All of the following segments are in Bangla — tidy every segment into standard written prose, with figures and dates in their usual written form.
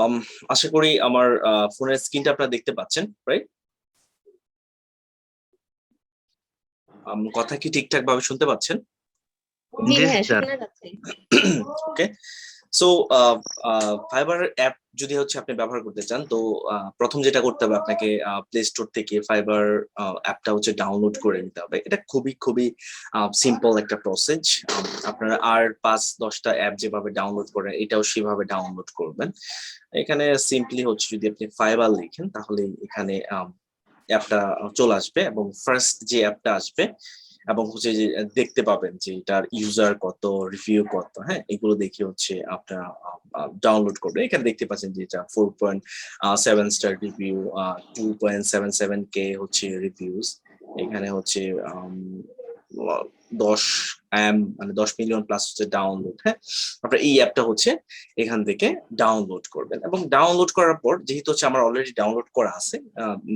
আম, আশা করি আমার ফোনের স্ক্রিনটা আপনারা দেখতে পাচ্ছেন, রাইট? কথা কি ঠিকঠাক ভাবে শুনতে পাচ্ছেন? জি জি হ্যাঁ, স্যার। শোনা যাচ্ছে। ওকে। সো ফাইবার অ্যাপ যদি হচ্ছে আপনি ব্যবহার করতে চান, তো প্রথম যেটা করতে হবে আপনাকে প্লে স্টোর থেকে ফাইবার অ্যাপটা হচ্ছে ডাউনলোড করে নিতে হবে। এটা খুবই খুবই সিম্পল একটা প্রসেস। আপনারা আর 5-10টা অ্যাপ যেভাবে ডাউনলোড করেন এটাও সেভাবে ডাউনলোড করবেন। এখানে সিম্পলি হচ্ছে যদি আপনি ফাইবার লিখেন তাহলে এখানে অ্যাপটা চলে আসবে, এবং ফার্স্ট যে অ্যাপটা আসবে এবং হচ্ছে যে দেখতে পাবেন যে এটার ইউজার কত, রিভিউ কত, হ্যাঁ, এগুলো দেখে হচ্ছে আপনারা ডাউনলোড করবে। এখানে দেখতে পাচ্ছেন যে এটা 4.7 স্টার রিভিউ, 2.77K হচ্ছে রিভিউজ। এখানে হচ্ছে 10 মানে 10 মিলিয়ন প্লাস হচ্ছে ডাউনলোড। হ্যাঁ, আপনার এই অ্যাপটা হচ্ছে এখান থেকে ডাউনলোড করবেন, এবং ডাউনলোড করার পর যেহেতু হচ্ছে আমার অলরেডি ডাউনলোড করা আছে,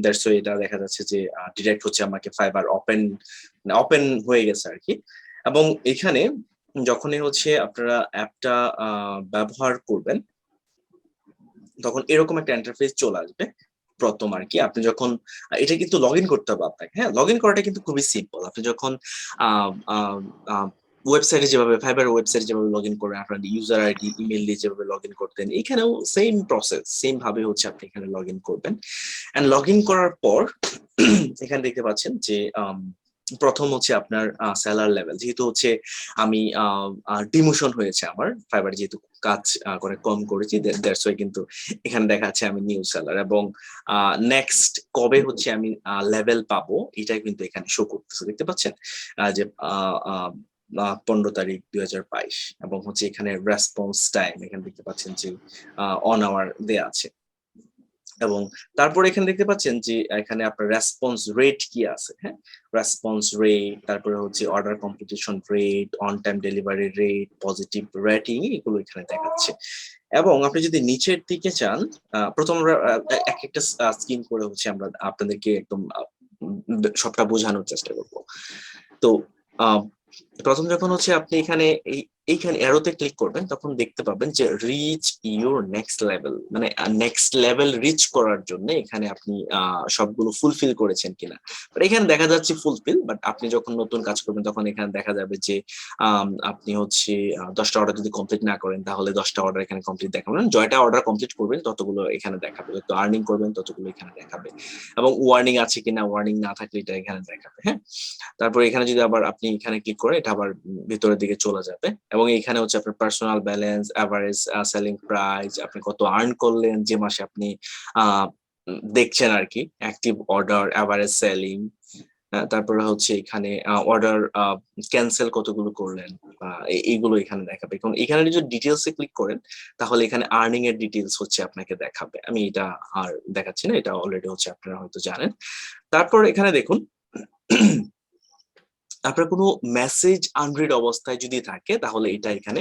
দ্যাটস ওয়াই এটা দেখা যাচ্ছে যে ডিরেক্ট হচ্ছে আমাকে ফাইবার ওপেন ওপেন হয়ে গেছে আর কি। এবং এখানে যখনই হচ্ছে আপনারা অ্যাপটা ব্যবহার করবেন তখন এরকম একটা ইন্টারফেস চলে আসবে প্রথম আর কি। আপনি যখন এটা কিন্তু লগ ইন করতে হবে আপনাকে, হ্যাঁ, লগ ইন করাটা কিন্তু খুবই সিম্পল। আপনি যখন ওয়েবসাইটে যেভাবে ফাইবার ওয়েবসাইটে যেভাবে লগ ইন করবেন, আপনার ইউজার আইডি ইমেল দিয়ে যেভাবে লগ ইন করতেন, এখানেও সেম প্রসেস, সেম ভাবে হচ্ছে আপনি এখানে লগ ইন করবেন। এন্ড লগ ইন করার পর এখানে দেখতে পাচ্ছেন যে প্রথম হচ্ছে আপনার স্যালার লেভেল, যেহেতু হচ্ছে আমি ডিমোশন হয়েছে আমার ফাইবার, যেহেতু কাজ করে কম করেছি, দ্যাটস ওয়াই কিন্তু এখানে দেখা যাচ্ছে আমি নিউ সেলার। এবং নেক্সট কবে হচ্ছে আমি লেভেল পাবো এটা কিন্তু এখানে শো করতেছে, দেখতে পাচ্ছেন যে 15 তারিখ 2022, এবং হচ্ছে এখানে রেসপন্স টাইম এখানে দেখতে পাচ্ছেন যে অন আওয়ার দেয়া আছে। এবং তারপর এখানে দেখতে পাচ্ছেন যে এখানে আপনার রেসপন্স রেট কি আছে, হ্যাঁ, রেসপন্স রেট, তারপরে হচ্ছে order completion rate, on time delivery rate, positive rating, এগুলো এখানে দেখাচ্ছে। এবং আপনি যদি নিচের দিকে চান, প্রথম আমরা এক একটা স্কিম করে হচ্ছে আমরা আপনাদেরকে একদম সবটা বোঝানোর চেষ্টা করব। তো প্রথম যখন হচ্ছে আপনি এখানে এইখানে এরোতে ক্লিক করবেন তখন দেখতে পাবেন যে রিচ ইউর নেক্সট লেভেল, মানে নেক্সট লেভেল রিচ করার জন্য এখানে আপনি সবগুলো ফুলফিল করেছেন কিনা। বাট এখানে দেখা যাচ্ছে ফুলফিল, বাট আপনি যখন নতুন কাজ করবেন তখন এখানে দেখা যাবে যে আপনি হচ্ছে 10টা অর্ডার যদি কমপ্লিট না করেন তাহলে 10টা অর্ডার এখানে কমপ্লিট দেখাবেন, জয়টা অর্ডার কমপ্লিট করবেন ততগুলো এখানে দেখাবে, যত আর্নিং করবেন ততগুলো এখানে দেখাবে, এবং ওয়ার্নিং আছে কিনা, ওয়ার্নিং না থাকলে এটা এখানে দেখাবে। হ্যাঁ, তারপর এখানে যদি আবার আপনি এখানে ক্লিক করেন এটা আবার ভিতরের দিকে চলে যাবে, এবং এখানে হচ্ছে আপনার personal balance, average selling price, আপনি কত আর্ন করলেন যে মাসে আপনি আহ দেখছেন আর কি, অ্যাক্টিভ অর্ডার, এভারেজ সেলিং, তারপরে হচ্ছে এখানে অর্ডার ক্যান্সেল কতগুলো করলেন, এইগুলো এখানে দেখাবে। এবং এখানে যদি ডিটেলস এ ক্লিক করেন তাহলে এখানে আর্নিং এর ডিটেলস হচ্ছে আপনাকে দেখাবে। আমি এটা আর দেখাচ্ছি না, এটা অলরেডি হচ্ছে আপনারা হয়তো জানেন। তারপর এখানে দেখুন আপনার কোনো মেসেজ আনরিড অবস্থায় যদি থাকে তাহলে এটা এখানে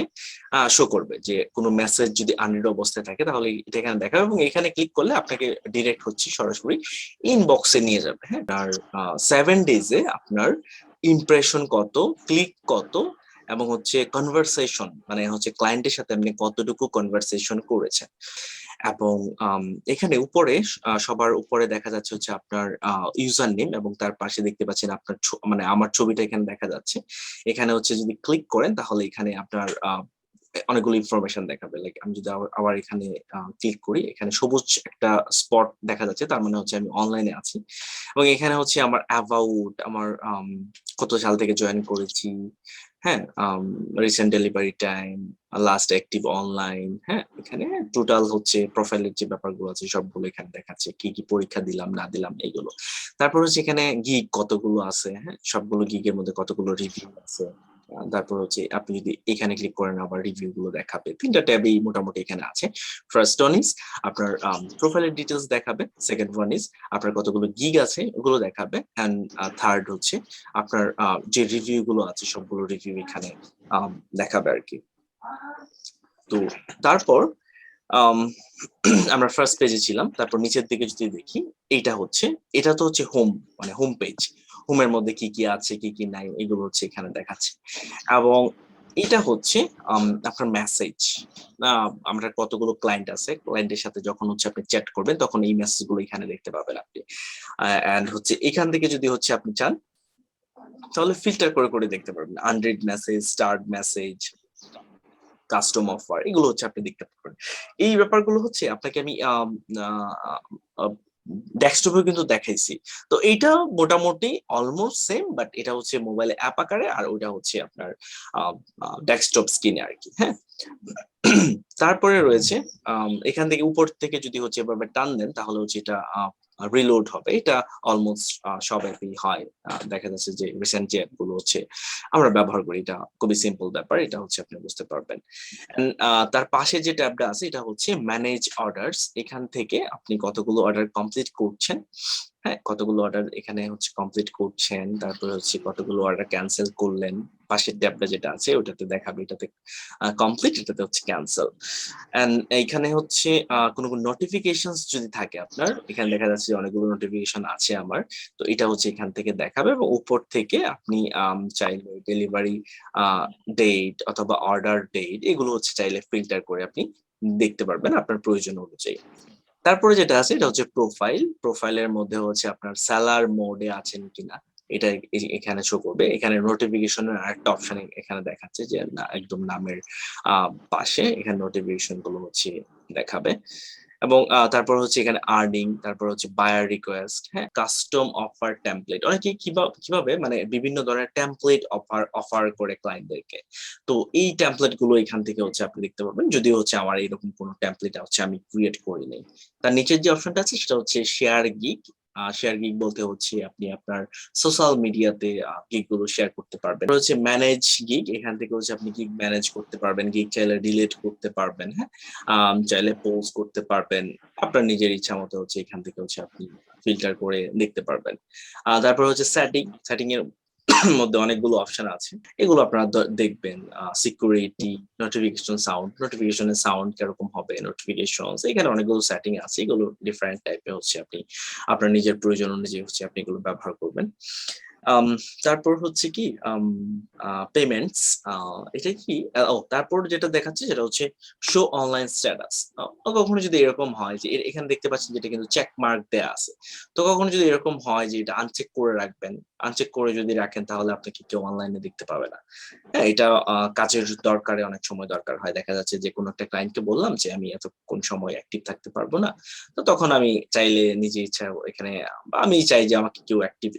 শো করবে, যে কোনো মেসেজ যদি আনরিড অবস্থায় থাকে তাহলে এটা এখানে দেখাবে, এবং এখানে ক্লিক করলে আপনাকে ডিরেক্ট হচ্ছে সরাসরি ইনবক্সে নিয়ে যাবে। হ্যাঁ, আর 7 ডেজে আপনার ইমপ্রেশন কত, ক্লিক কত, এবং হচ্ছে কনভারসেশন, মানে হচ্ছে ক্লায়েন্টের সাথে আপনি কতটুকু কনভারসেশন করেছেন। এবং এখানে উপরে সবার উপরে দেখা যাচ্ছে হচ্ছে আপনার ইউজার নেম, এবং তার পাশে দেখতে পাচ্ছেন আপনার মানে আমার ছবিটা এখানে দেখা যাচ্ছে। এখানে হচ্ছে যদি ক্লিক করেন তাহলে এখানে আপনার অনেকগুলো ইনফরমেশন দেখাবে। লাইক আমি যদি আবার এখানে ক্লিক করি, এখানে সবুজ একটা স্পট দেখা যাচ্ছে, তার মানে হচ্ছে আমি অনলাইনে আছি। এবং এখানে হচ্ছে আমার অ্যাবাউট, আমার কত সাল থেকে জয়েন করেছি, হ্যাঁ, recent delivery time, last active online, হ্যাঁ, এখানে টোটাল হচ্ছে প্রোফাইলের যে ব্যাপারগুলো আছে সবগুলো এখানে দেখাচ্ছে, কি কি পরীক্ষা দিলাম না দিলাম এগুলো। তারপর হচ্ছে এখানে গিগ কতগুলো আছে, হ্যাঁ, সবগুলো গিগের মধ্যে কতগুলো রিভিউ আছে। তারপর হচ্ছে আপনি যদি এখানে ক্লিক করেন আবার রিভিউ গুলো দেখাবে। 3টা ট্যাবই মোটামুটি এখানে আছে। ফার্স্ট ওয়ান ইজ আপনার প্রোফাইলের ডিটেলস দেখাবে, সেকেন্ড ওয়ান ইজ আপনার কতগুলো গিগ আছে ওগুলো দেখাবে, এন্ড থার্ড হচ্ছে আপনার যে রিভিউ গুলো আছে সবগুলো রিভিউ এখানে দেখাবে আর কি। তো তারপর আমরা ফার্স্ট পেজে ছিলাম, তারপর নিচের দিকে যদি দেখি এটা হচ্ছে, এটা তো হচ্ছে হোম, মানে হোম পেজ। হোমের মধ্যে কি কি আছে কি কি নাই এগুলো হচ্ছে এখানে দেখাচ্ছে। এবং এটা হচ্ছে আপনার মেসেজ। আমরা কতগুলো ক্লায়েন্ট আছে, ক্লায়েন্টের সাথে যখন হচ্ছে আপনি চ্যাট করবেন তখন এই মেসেজ গুলো এখানে দেখতে পাবেন আপনি। এন্ড হচ্ছে এখান থেকে যদি হচ্ছে আপনি চান তাহলে ফিল্টার করে করে দেখতে পারবেন, unread message, start message, custom offer, এগুলো হচ্ছে আপনি দেখতে পারবেন। এই ব্যাপারগুলো হচ্ছে আপনাকে আমি ডেস্কটপে কিন্তু দেখাইছি। তো এইটা মোটামুটি অলমোস্ট সেম, বাট এটা হচ্ছে মোবাইলে অ্যাপ আকারে, আর ওইটা হচ্ছে আপনার ডেস্কটপ স্ক্রিনে আর কি। হ্যাঁ, তারপরে রয়েছে এখান থেকে উপর থেকে যদি হচ্ছে এভাবে টান দেন তাহলে হচ্ছে এটা রিলোড হবে। এটা অলমোস্ট সব অ্যাপই হয়। দেখা যাচ্ছে যে রিসেন্ট যে অ্যাপগুলো হচ্ছে আমরা ব্যবহার করি, এটা খুবই সিম্পল ব্যাপার, এটা হচ্ছে আপনি বুঝতে পারবেন। তার পাশে যে ট্যাবটা আছে এটা হচ্ছে ম্যানেজ অর্ডারস। এখান থেকে আপনি কতগুলো অর্ডার কমপ্লিট করছেন, হ্যাঁ কতগুলো অর্ডার এখানে হচ্ছে কমপ্লিট করছেন, তারপরে হচ্ছে কতগুলো অর্ডার ক্যান্সেল করলেন, পাশের ট্যাবটা যেটা আছে ওটাতে দেখাবে এটাতে কমপ্লিট, এটাতে হচ্ছে ক্যান্সেল। এন্ড এইখানে হচ্ছে কোনো নোটিফিকেশনস যদি থাকে আপনার, এখানে দেখা যাচ্ছে যে অনেকগুলো নোটিফিকেশন আছে আমার, তো এটা হচ্ছে এখান থেকে দেখাবে, এবং উপর থেকে আপনি চাইলে ডেলিভারি ডেট অথবা অর্ডার ডেট এগুলো হচ্ছে চাইলে ফিল্টার করে আপনি দেখতে পারবেন আপনার প্রয়োজন অনুযায়ী। তারপরে যেটা আছে এটা হচ্ছে প্রোফাইল। প্রোফাইলের মধ্যে হচ্ছে আপনার সেলার মোডে আছেন কিনা এটা এখানে শো করবে। এখানে নোটিফিকেশনের আরেকটা অপশন এখানে দেখাচ্ছে যে না, একদম নামের পাশে এখানে নোটিফিকেশন গুলো হচ্ছে দেখাবে। এবং তারপর হচ্ছে এখানে আর্নিং, তারপর হচ্ছে বায়ার রিকোয়েস্ট, হ্যাঁ কাস্টম অফার টেমপ্লেট। অনেকে কিভাবে মানে বিভিন্ন ধরনের টেমপ্লেট অফার করে ক্লায়েন্টদেরকে। তো এই টেমপ্লেট গুলো এখান থেকে হচ্ছে আপনি দেখতে পারবেন, যদিও হচ্ছে আমার এরকম কোনো টেমপ্লেট হচ্ছে আমি ক্রিয়েট করিনি। তার নিচের যে অপশনটা আছে সেটা হচ্ছে শেয়ার গিগ। শেয়ার গিগ বলতে হচ্ছে আপনি আপনার সোশ্যাল মিডিয়াতে গিগ গুলো শেয়ার করতে পারবেন। হচ্ছে ম্যানেজ গিগ, এখান থেকে হচ্ছে আপনি গিগ ম্যানেজ করতে পারবেন, গিগ চাইলে ডিলিট করতে পারবেন, হ্যাঁ চাইলে পোস্ট করতে পারবেন, আপনার নিজের ইচ্ছা মতো হচ্ছে এখান থেকে হচ্ছে আপনি ফিল্টার করে দেখতে পারবেন। তারপর হচ্ছে সেটিং। সেটিং এর মধ্যে অনেকগুলো অপশন আছে, এগুলো আপনারা দেখবেন। সিকিউরিটি, নোটিফিকেশনের সাউন্ড কিরকম হবে, নোটিফিকেশন, এখানে অনেকগুলো সেটিং আছে, এগুলো ডিফারেন্ট টাইপের হচ্ছে আপনি আপনার নিজের প্রয়োজন অনুযায়ী হচ্ছে আপনি এগুলো ব্যবহার করবেন। তারপর হচ্ছে কি পেমেন্টস, এটা কি তারপর যেটা দেখাচ্ছে সেটা হচ্ছে শো অনলাইন স্ট্যাটাস। কখনো যদি এরকম হয় যে এখানে দেখতে পাচ্ছেন যেটা কিন্তু চেক মার্ক দেয়া আছে, তো কখনো যদি এরকম হয় যে এটা আনচেক করে রাখবেন, আনচেক করে যদি রাখেন তাহলে আপনাকে কেউ অনলাইনে দেখতে পাবে না। হ্যাঁ, এটা কাজের দরকারে অনেক সময় দরকার হয়। দেখা যাচ্ছে যে কোনো একটা ক্লায়েন্টকে বললাম যে আমি এতক্ষণ সময় অ্যাক্টিভ থাকতে পারবো না, তো তখন আমি চাইলে নিজে ইচ্ছা এখানে আমি চাই যে আমাকে কেউ অ্যাক্টিভ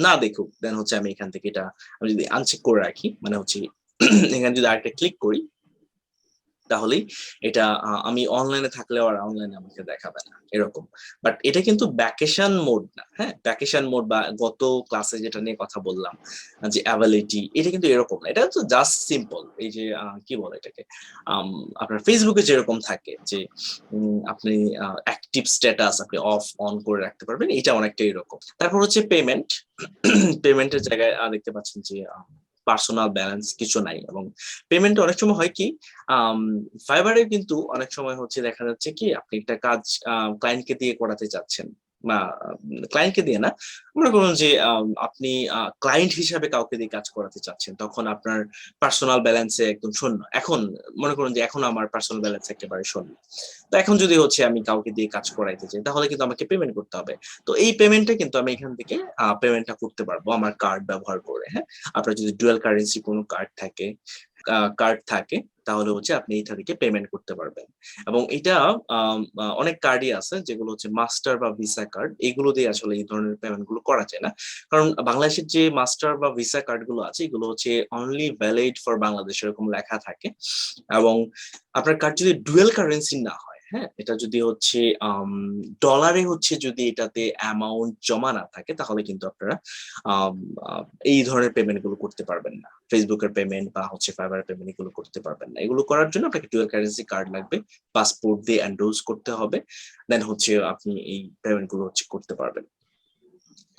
না দেখুক, দেন হচ্ছে আমি এখান থেকে এটা আমি যদি আনচেক করে রাখি, মানে হচ্ছে এখানে যদি আরেকটা ক্লিক করি তাহলেই এটা আমি অনলাইনে থাকলেও আর অনলাইনে আমাকে দেখাবে না এরকম। বাট এটা কিন্তু ভ্যাকেশন মোড না। হ্যাঁ, ভ্যাকেশন মোড বা গত ক্লাসে যেটা নিয়ে কথা বললাম যে অ্যাবিলিটি, এটা কিন্তু এরকম না। এটা তো জাস্ট সিম্পল, এই যে কি বলে এটাকে, আপনার ফেসবুকে যেরকম থাকে যে আপনি অ্যাক্টিভ স্ট্যাটাস আপনি অফ অন করে রাখতে পারবেন, এটা অনেকটা এরকম। তারপর হচ্ছে পেমেন্ট। পেমেন্টের জায়গায় দেখতে পাচ্ছেন যে পার্সোনাল ব্যালেন্স কিছু নাই, এবং পেমেন্ট অনেক সময় হয় কি ফাইবারে কিন্তু অনেক সময় হচ্ছে দেখা যাচ্ছে কি আপনি একটা কাজ ক্লায়েন্টকে দিয়ে করাতে চাচ্ছেন, বা ক্লায়েন্টকে দিয়ে না, মনে করুন যে আপনি ক্লায়েন্ট হিসাবে কাউকে দিয়ে কাজ করাতে চাচ্ছেন, তখন আপনার পার্সোনাল ব্যালেন্সে একদম শূন্য। এখন মনে করুন যে এখন আমার পার্সোনাল ব্যালেন্স একেবারে শূন্য, তো এখন যদি হচ্ছে আমি কাউকে দিয়ে কাজ করাইতে চাই তাহলে কিন্তু আমাকে পেমেন্ট করতে হবে। তো এই পেমেন্টটা কিন্তু আমি এখান থেকে পেমেন্টটা করতে পারবো আমার কার্ড ব্যবহার করে। হ্যাঁ, আপনার যদি ডুয়াল কারেন্সি কোনো কার্ড থাকে তাহলে হচ্ছে আপনি এটা থেকে পেমেন্ট করতে পারবেন। এবং এটা অনেক কার্ডই আছে যেগুলো হচ্ছে মাস্টার বা ভিসা কার্ড, এগুলো দিয়ে আসলে এই ধরনের পেমেন্ট গুলো করা যায় না। কারণ বাংলাদেশের যে মাস্টার বা ভিসা কার্ড গুলো আছে এগুলো হচ্ছে অনলি ভ্যালিড ফর বাংলাদেশ এরকম লেখা থাকে। এবং আপনার কার্ড যদি ডুয়েল কারেন্সি না হয়, হ্যাঁ এটা যদি হচ্ছে ডলারে হচ্ছে যদি এটাতে অ্যামাউন্ট জমা না থাকে তাহলে কিন্তু আপনারা আম, এই ধরনের পেমেন্ট গুলো করতে পারবেন না। ফেসবুকের পেমেন্ট বা হচ্ছে ফাইবারের পেমেন্ট এগুলো করতে পারবেন না। এগুলো করার জন্য আপনাকে ডুয়াল কারেন্সি কার্ড লাগবে, পাসপোর্ট দিয়ে এন্ডোর্স করতে হবে, দেন হচ্ছে আপনি এই পেমেন্ট গুলো হচ্ছে করতে পারবেন।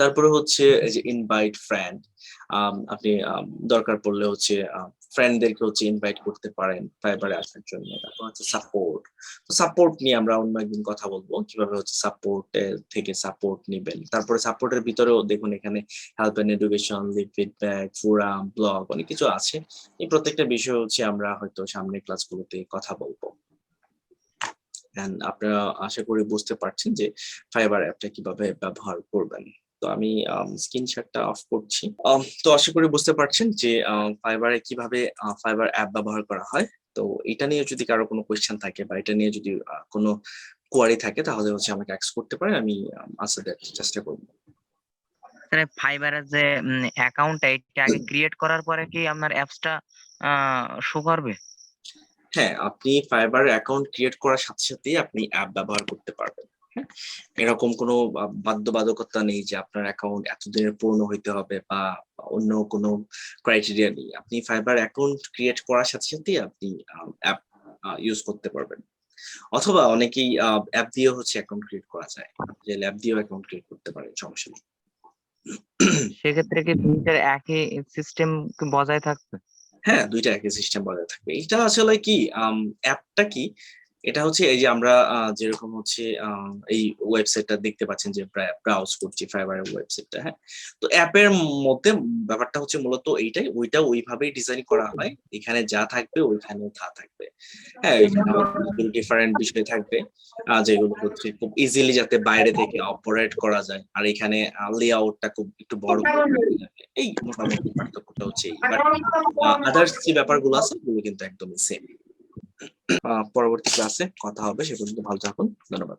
তারপরে হচ্ছে এই যে ইনভাইট ফ্রেন্ড, আপনি দরকার পড়লে হচ্ছে ফ্রেন্ডদেরকে হচ্ছে ইনভাইট করতে পারেন ফাইবারে আসার জন্য। তারপর হচ্ছে সাপোর্ট, তো সাপোর্ট নিয়ে আমরা অন্য একদিন কথা বলবো কিভাবে হচ্ছে সাপোর্টের থেকে সাপোর্ট নিবেন। তারপরে সাপোর্টের ভিতরেও দেখুন এখানে help and education, leave feedback, forum, blog অনেক কিছু আছে। এই প্রত্যেকটা বিষয় হচ্ছে আমরা হয়তো সামনের ক্লাসগুলোতে কথা বলবো। এন্ড আপনারা আশা করি বুঝতে পারছেন যে ফাইবার অ্যাপটা কিভাবে ব্যবহার করবেন। তো আমি স্ক্রিন শেয়ারটা অফ করছি। তো আশা করি বুঝতে পারছেন যে ফাইবারে কিভাবে ফাইবার অ্যাপ ব্যবহার করা হয়। তো এটা নিয়ে যদি কারো কোনো কোয়েশ্চেন থাকে বা এটা নিয়ে যদি কোনো কোয়ারি থাকে তাহলে হচ্ছে আমাকে অ্যাক্স করতে পারেন, আমি আনসার দেওয়ার চেষ্টা করব। মানে ফাইবারের যে অ্যাকাউন্টটা এটা আগে ক্রিয়েট করার পরে কি আপনার অ্যাপসটা শো করবে? হ্যাঁ, আপনি ফাইবার অ্যাকাউন্ট ক্রিয়েট করার সাথে সাথেই আপনি অ্যাপ ব্যবহার করতে পারবেন। হ্যাঁ, এরকম কোনো বাধ্যবাধকতা নেই যে আপনার অ্যাকাউন্ট এতদিনের পুরনো হইতে হবে বা অন্য কোনো ক্রাইটেরিয়া নেই। আপনি ফাইবার অ্যাকাউন্ট ক্রিয়েট করার সাথে সাথেই আপনি অ্যাপ ইউজ করতে পারবেন। অথবা অনেকেই অ্যাপ দিয়ে হচ্ছে অ্যাকাউন্ট ক্রিয়েট করা যায়। আপনি চাইলে অ্যাপ দিয়েও অ্যাকাউন্ট ক্রিয়েট করতে পারেন, সমস্যা নেই। সেক্ষেত্রে কি দুইটার একই সিস্টেম বজায় থাকবে? হ্যাঁ, ২ টা একই সিস্টেম বজায় থাকবে। এটা আসলে কি অ্যাপটা কি? এটা হচ্ছে এই যে আমরা যেরকম হচ্ছে এই ওয়েবসাইটটা দেখতে পাচ্ছেন যে ব্রাউজ করছি ফাইবারের ওয়েবসাইটটা, হ্যাঁ? তো অ্যাপের মধ্যে ব্যাপারটা হচ্ছে মূলত এইটাই, ওইটা ওইভাবেই ডিজাইন করা হয়। এখানে যা থাকবে ওইখানেও তা থাকবে। হ্যাঁ, এখানে হয়তো কিছু ডিফারেন্ট বিষয় থাকবে যেগুলো হচ্ছে খুব ইজিলি যাতে বাইরে থেকে অপারেট করা যায়। আর এখানে লেআউটটা খুব একটু বড় করে করা যাবে। এই মোটামুটি পার্থক্যটা হচ্ছে এই। বাট আদার্স যে ব্যাপারগুলো আছে ওগুলো কিন্তু একদমই সেম। পরবর্তী ক্লাসে কথা হবে, সে পর্যন্ত ভালো থাকুন। ধন্যবাদ।